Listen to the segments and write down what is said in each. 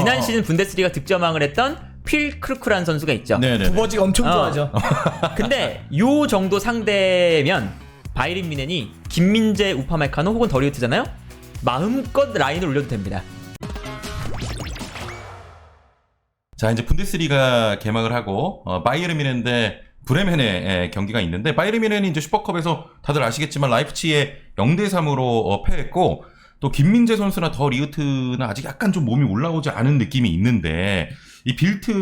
지난 시즌 분데스리가 득점왕을 했던 필 크루크라는 선수가 있죠. 두버지가 엄청 좋아하죠. 근데 요 정도 상대면 바이린 미넨이 김민재, 우파메카노 혹은 더리우트잖아요. 마음껏 라인을 올려도 됩니다. 자, 이제 분데스리가 개막을 하고 바이에른 뮌헨 브레멘의 경기가 있는데, 바이에른 뮌헨이 이제 슈퍼컵에서 다들 아시겠지만 라이프치히에 0대3으로 패했고, 또 김민재 선수나 더 리우트는 아직 약간 좀 몸이 올라오지 않은 느낌이 있는데, 이 빌트에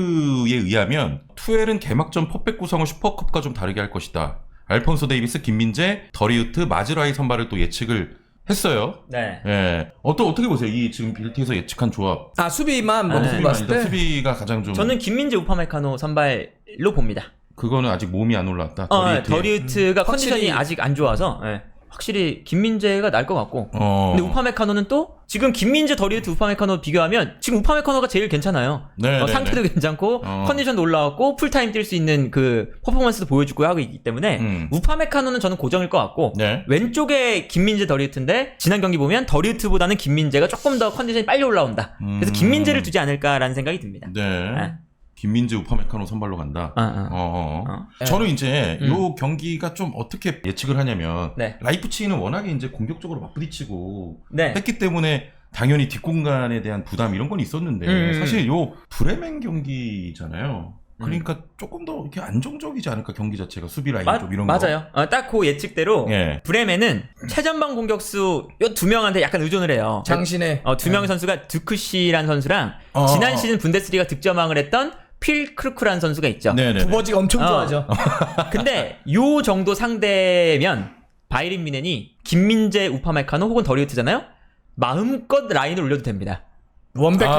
의하면 투엘은 개막전 퍼펙 구성을 슈퍼컵과 좀 다르게 할 것이다. 알폰소 데이비스, 김민재, 더 리우트, 마즈라이 선발을 또 예측을 했어요. 네. 예. 어떻게 보세요? 이 지금 빌트에서 예측한 조합. 수비만 수비만 봤을 때 수비가 가장 좀. 저는 김민재, 우파메카노 선발로 봅니다. 그거는 아직 몸이 안 올랐다. 더리우트가 컨디션이 확실히... 아직 안 좋아서 확실히 김민재가 날 것 같고. 근데 우파메카노는 또 지금 김민재, 더리우트, 우파메카노 비교하면 지금 우파메카노가 제일 괜찮아요. 상태도 괜찮고 컨디션도 올라왔고 풀타임 뛸 수 있는 그 퍼포먼스도 보여주고 하고 있기 때문에 우파메카노는 저는 고정일 것 같고, 왼쪽에 김민재, 더리우트인데 지난 경기 보면 더리우트보다는 김민재가 조금 더 컨디션이 빨리 올라온다. 그래서 김민재를 두지 않을까라는 생각이 듭니다. 김민재, 우파메카노 선발로 간다. 저는 이제 요 경기가 좀 어떻게 예측을 하냐면, 라이프치히는 워낙에 이제 공격적으로 맞부딪히고 했기 때문에 당연히 뒷공간에 대한 부담 이런 건 있었는데, 사실 요 브레멘 경기잖아요. 그러니까 조금 더 이렇게 안정적이지 않을까, 경기 자체가 수비 라인 좀 이런 거. 맞아요. 딱 그 예측대로 브레멘은 최전방 공격수 요 두 명한테 약간 의존을 해요. 장신의 두 명의 선수가 두크시라는 선수랑 지난 시즌 분데스리가 득점왕을 했던 필 크루크라는 선수가 있죠. 두버지가 엄청 좋아하죠. 근데 요 정도 상대면 바이린 미넨이 김민재, 우파메카노 혹은 더리우트잖아요. 마음껏 라인을 올려도 됩니다. 원백해도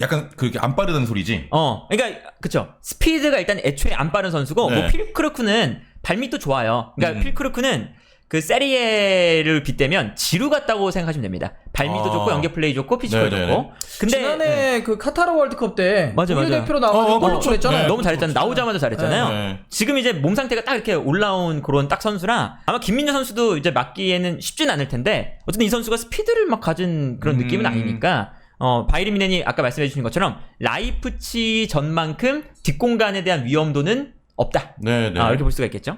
약간 그렇게 안 빠르다는 소리지. 그러니까 그쵸. 스피드가 일단 애초에 안 빠른 선수고, 뭐 필 크루크는 발밑도 좋아요. 그러니까 필 크루크는 그 세리에를 빗대면 지루 같다고 생각하시면 됩니다. 발밑도 좋고 연계 플레이 좋고 피지컬 좋고. 근데 지난해 그 카타르 월드컵 때 우리 대표로 나와서 골 넣고 했잖아요. 너무 잘했잖아요. 나오자마자 잘했잖아요. 지금 이제 몸 상태가 딱 이렇게 올라온 그런 딱 선수라 아마 김민재 선수도 이제 맞기에는 쉽진 않을 텐데, 어쨌든 이 선수가 스피드를 막 가진 그런 느낌은 아니니까. 바이린 미넨이 아까 말씀해 주신 것처럼 라이프치 전만큼 뒷공간에 대한 위험도는 없다. 이렇게 볼 수가 있겠죠.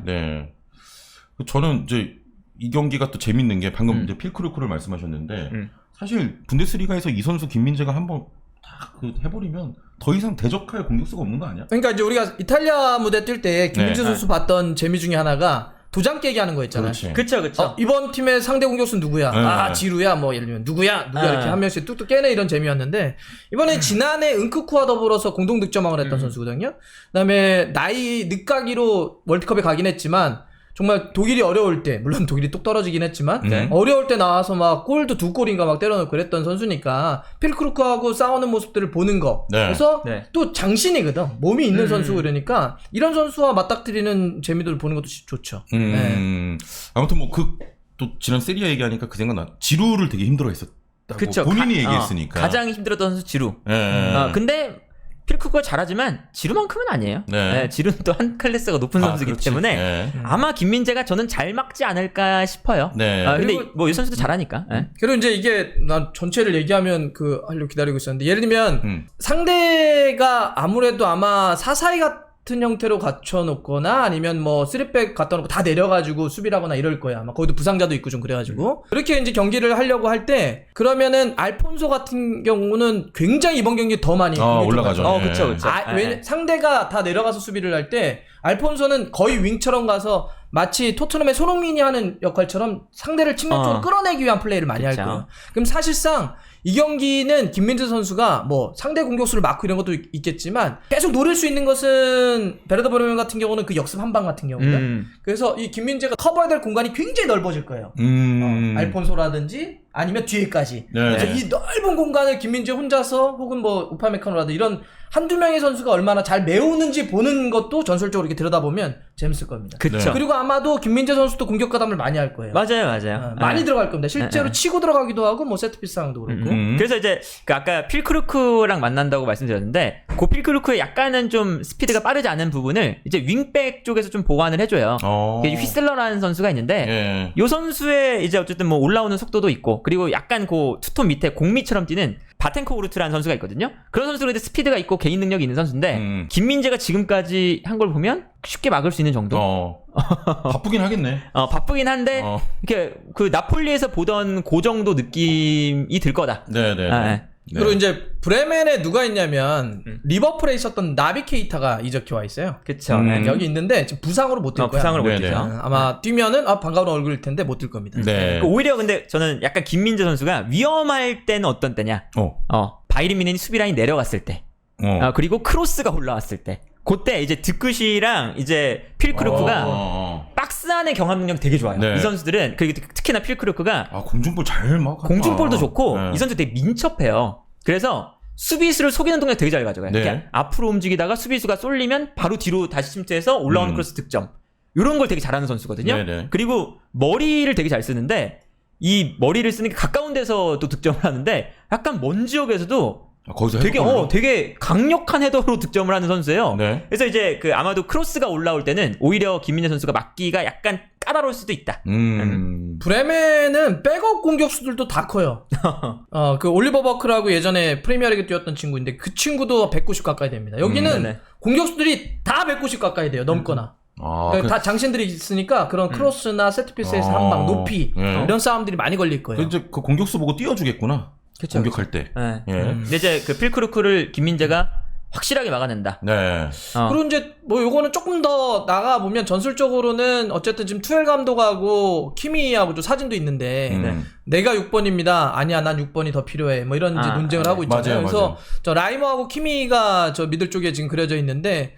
저는 이제 이 경기가 또 재밌는 게, 방금 이제 필 크루크를 말씀하셨는데, 사실 분데스리가에서 이 선수 김민재가 한번 딱 해버리면 더 이상 대적할 공격수가 없는 거 아니야? 그러니까 이제 우리가 이탈리아 무대 뛸 때 김민재 선수 봤던 재미 중에 하나가 도장 깨기 하는 거 있잖아요. 그쵸. 이번 팀의 상대 공격수는 누구야? 지루야. 뭐 예를 들면 누구야? 이렇게 한 명씩 뚝뚝 깨네, 이런 재미였는데, 이번에 지난해 은크쿠와 더불어서 공동 득점왕을 했던 선수거든요. 그다음에 나이 늦가기로 월드컵에 가긴 했지만, 정말 독일이 어려울 때, 물론 독일이 뚝 떨어지긴 했지만 어려울 때 나와서 막 골도 2골인가 막 때려놓고 그랬던 선수니까 필 크루크하고 싸우는 모습들을 보는 거. 그래서 또 장신이거든. 몸이 있는 선수고, 그러니까 이런 선수와 맞닥뜨리는 재미들 보는 것도 좋죠. 아무튼 뭐 또 지난 세리아 얘기하니까 그 생각나. 지루를 되게 힘들어했었다고 본인이 얘기했으니까. 가장 힘들었던 선수 지루. 근데 필 크루크가 잘하지만 지루만큼은 아니에요. 지루는 또 한 클래스가 높은 선수이기 때문에 아마 김민재가 저는 잘 막지 않을까 싶어요. 근데 뭐 이 선수도 잘하니까. 그리고 이제 이게 난 전체를 얘기하면 하려고 기다리고 있었는데, 예를 들면 상대가 아무래도 아마 4-4-2 같은 형태로 갖춰놓거나 아니면 뭐 3백 갖다 놓고 다 내려가지고 수비를 하거나 이럴 거야. 아마 거기도 부상자도 있고 좀 그래가지고 그렇게 이제 경기를 하려고 할 때, 그러면은 알폰소 같은 경우는 굉장히 이번 경기 더 많이 올라가죠. 그쵸. 상대가 다 내려가서 수비를 할 때 알폰소는 거의 윙처럼 가서 마치 토트넘의 손흥민이 하는 역할처럼 상대를 측면 쪽으로 끌어내기 위한 플레이를 많이 할 거예요. 그럼 사실상 이 경기는 김민재 선수가 뭐 상대 공격수를 막고 이런 것도 있겠지만 계속 노릴 수 있는 것은 베르더 브레멘 같은 경우는 그 역습 한 방 같은 경우는 그래서 이 김민재가 커버해야 될 공간이 굉장히 넓어질 거예요. 알폰소라든지 아니면 뒤에까지. 그래서 이 넓은 공간을 김민재 혼자서 혹은 뭐 우파메카노라든지 이런 한두 명의 선수가 얼마나 잘 메우는지 보는 것도 전술적으로 이렇게 들여다보면 재밌을 겁니다. 그리고 아마도 김민재 선수도 공격 가담을 많이 할 거예요. 맞아요. 많이 들어갈 겁니다. 실제로 치고 들어가기도 하고 뭐 세트피스 상도 그렇고. 그래서 이제 아까 필 크루크랑 만난다고 말씀드렸는데, 그 필 크루크의 약간은 좀 스피드가 빠르지 않은 부분을 이제 윙백 쪽에서 좀 보완을 해줘요. 휘슬러라는 선수가 있는데 이 선수의 이제 어쨌든 뭐 올라오는 속도도 있고, 그리고 약간 그 투톱 밑에 공미처럼 뛰는 바텐코 우르트라는 선수가 있거든요. 그런 선수가 스피드가 있고 개인 능력이 있는 선수인데 김민재가 지금까지 한 걸 보면 쉽게 막을 수 있는 정도. 바쁘긴 하겠네. 바쁘긴 한데 이렇게 그 나폴리에서 보던 그 정도 느낌이 들 거다. 네네. 그리고 이제 브레멘에 누가 있냐면 리버풀에 있었던 나비 케이타가 이적해 와 있어요. 그쵸. 여기 있는데 지금 부상으로 못 뛸 거야. 부상으로 못 뛰죠. 아마 뛰면은 반가운 얼굴일 텐데 못 뛸 겁니다. 네. 오히려 근데 저는 약간 김민재 선수가 위험할 때는 어떤 때냐? 바이에른 뮌헨이 수비 라인 내려갔을 때. 그리고 크로스가 올라왔을 때. 그때 이제 드크시랑 이제 필크루크가 박스 안의 경합 능력 되게 좋아요. 네. 이 선수들은 그리고 특히나 필크루크가 공중볼 잘 막. 공중볼도 좋고 이 선수 되게 민첩해요. 그래서 수비수를 속이는 동작 되게 잘 가져가요. 네. 그러니까 앞으로 움직이다가 수비수가 쏠리면 바로 뒤로 다시 침투해서 올라오는 크로스 득점. 이런 걸 되게 잘하는 선수거든요. 네네. 그리고 머리를 되게 잘 쓰는데 이 머리를 쓰는 게 가까운 데서도 득점을 하는데 약간 먼 지역에서도 거기서 되게 강력한 헤더로 득점을 하는 선수예요. 네. 그래서 이제 그 아마도 크로스가 올라올 때는 오히려 김민재 선수가 막기가 약간 까다로울 수도 있다. 브레멘은 백업 공격수들도 다 커요. 그 올리버 버크라고 예전에 프리미어리그 뛰었던 친구인데 그 친구도 190 가까이 됩니다. 여기는 공격수들이 다 190 가까이 돼요. 넘거나. 다 장신들이 있으니까 그런 크로스나 세트피스에서 한방 높이 이런 싸움들이 많이 걸릴 거예요. 이제 그 공격수 보고 띄워주겠구나. 그쵸, 공격할 때. 네. 근데 이제 그 필크루크를 김민재가 확실하게 막아낸다. 네. 그리고 이제 뭐 요거는 조금 더 나가 보면 전술적으로는 어쨌든 지금 투엘 감독하고 키미하고 좀 사진도 있는데 내가 6번입니다. 아니야, 난 6번이 더 필요해. 뭐 이런 이제 논쟁을 하고 있잖아요. 맞아요, 그래서 맞아요. 저 라이머하고 키미가 저 미들 쪽에 지금 그려져 있는데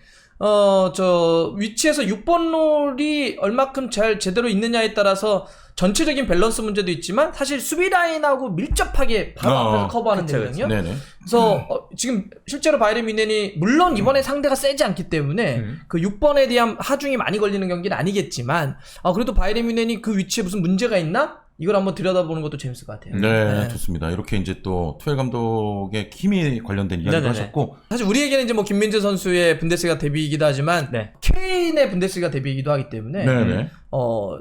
저 위치에서 6번 롤이 얼마큼 잘 제대로 있느냐에 따라서 전체적인 밸런스 문제도 있지만 사실 수비 라인하고 밀접하게 바로 앞에서 커버하는 데거든요. 그래서 지금 실제로 바이에른 뮌헨이 물론 이번에 상대가 세지 않기 때문에 그 6번에 대한 하중이 많이 걸리는 경기는 아니겠지만 그래도 바이에른 뮌헨이 그 위치에 무슨 문제가 있나? 이걸 한번 들여다보는 것도 재밌을 것 같아요. 네, 좋습니다. 이렇게 이제 또 투엘 감독의 힘이 관련된 이야기도 하셨고, 사실 우리에게는 이제 뭐 김민재 선수의 분데스리가 데뷔이기도 하지만 케인의 분데스리가 데뷔이기도 하기 때문에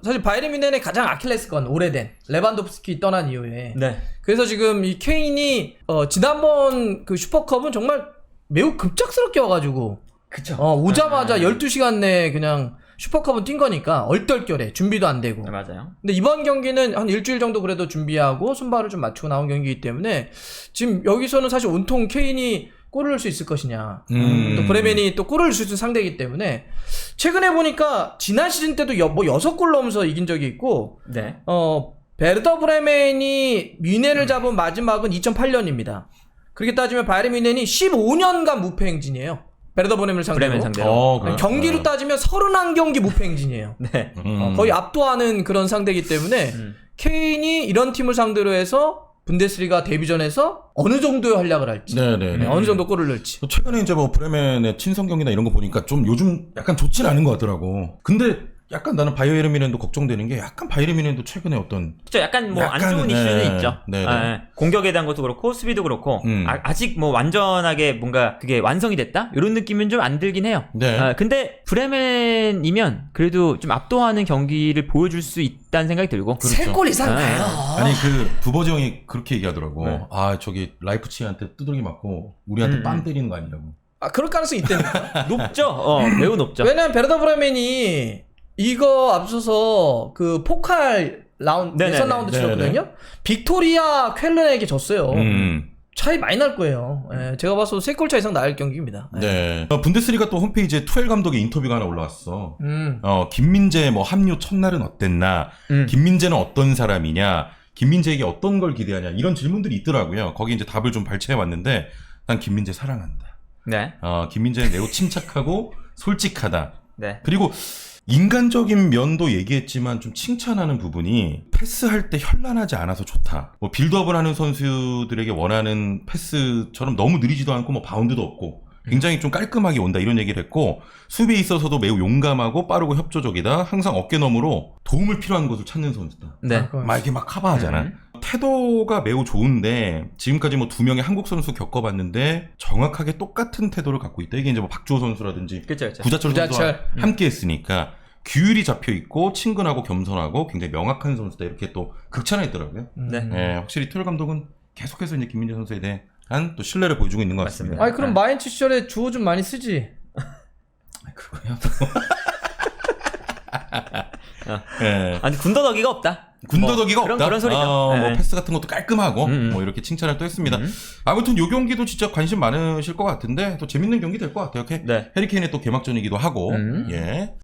사실 바이에른 뮌헨의 가장 아킬레스건 오래된 레반도프스키 떠난 이후에 그래서 지금 이 케인이 지난번 그 슈퍼컵은 정말 매우 급작스럽게 와가지고 오자마자 12시간 내에 그냥 슈퍼컵은 뛴 거니까 얼떨결에 준비도 안 되고. 맞아요. 근데 이번 경기는 한 일주일 정도 그래도 준비하고 손발을 좀 맞추고 나온 경기이기 때문에 지금 여기서는 사실 온통 케인이 골을 넣을 수 있을 것이냐. 또 브레멘이 또 골을 넣을 수 있는 상대이기 때문에 최근에 보니까 지난 시즌 때도 뭐 6골 넣으면서 이긴 적이 있고 베르더 브레멘이 뮌헨을 잡은 마지막은 2008년입니다. 그렇게 따지면 바이에른 뮌헨이 15년간 무패 행진이에요. 베르더 브레멘을 상대로. 경기로 따지면 31경기 무패 행진이에요. 거의 압도하는 그런 상대이기 때문에 케인이 이런 팀을 상대로 해서 분데스리가 데뷔전에서 어느 정도의 활약을 할지, 어느 정도 골을 넣을지. 최근에 이제 뭐 브레멘의 친선 경기나 이런 거 보니까 좀 요즘 약간 좋진 않은 것 같더라고. 근데 약간 나는 바이에른 뮌헨도 걱정되는 게 약간 바이에른 뮌헨도 최근에 어떤 약간 뭐 안 좋은 이슈는 있죠. 공격에 대한 것도 그렇고 수비도 그렇고 아직 뭐 완전하게 뭔가 그게 완성이 됐다 이런 느낌은 좀 안 들긴 해요. 근데 브레멘이면 그래도 좀 압도하는 경기를 보여줄 수 있다는 생각이 들고. 3골 이상 가요. 아니 그 부버지 형이 그렇게 얘기하더라고. 저기 라이프치히한테 두드러기 맞고 우리한테 빰 때리는 거 아니냐고. 그럴 가능성이 있다니까. 높죠. 매우 높죠. 왜냐면 베르더 브레멘이 이거 앞서서 그 포칼 예선 라운드 치렀거든요. 빅토리아 쾰른에게 졌어요. 차이 많이 날 거예요. 제가 봐서 3골 차 이상 날 경기입니다. 분데스리가 또 홈페이지에 투엘 감독의 인터뷰가 하나 올라왔어. 김민재 뭐 합류 첫날은 어땠나? 김민재는 어떤 사람이냐? 김민재에게 어떤 걸 기대하냐? 이런 질문들이 있더라고요. 거기 이제 답을 좀 발췌해 왔는데 난 김민재 사랑한다. 김민재는 매우 침착하고 솔직하다. 그리고 인간적인 면도 얘기했지만 좀 칭찬하는 부분이 패스할 때 현란하지 않아서 좋다. 뭐 빌드업을 하는 선수들에게 원하는 패스처럼 너무 느리지도 않고 뭐 바운드도 없고 굉장히 좀 깔끔하게 온다 이런 얘기를 했고 수비에 있어서도 매우 용감하고 빠르고 협조적이다. 항상 어깨너머로 도움을 필요한 것을 찾는 선수다. 막 이렇게 막 커버하잖아. 태도가 매우 좋은데 지금까지 뭐 2명의 한국 선수 겪어봤는데 정확하게 똑같은 태도를 갖고 있다. 이게 이제 뭐 박주호 선수라든지 구자철 선수와 함께 했으니까 규율이 잡혀 있고 친근하고 겸손하고 굉장히 명확한 선수다. 이렇게 또 극찬을 했더라고요. 확실히 투엘 감독은 계속해서 이제 김민재 선수에 대해 또 신뢰를 보여주고 있는 것 같습니다. 맞습니다. 아니 그럼 마인츠 시절에 주호 좀 많이 쓰지. 그거요. 네. 아니 군더더기가 없다. 군더더기가 뭐, 없다. 그런 소리죠. 뭐 네. 패스 같은 것도 깔끔하고 뭐 이렇게 칭찬을 또 했습니다. 아무튼 요 경기도 진짜 관심 많으실 것 같은데 또 재밌는 경기 될 것 같아요. 네. 해리케인의 또 개막전이기도 하고 예.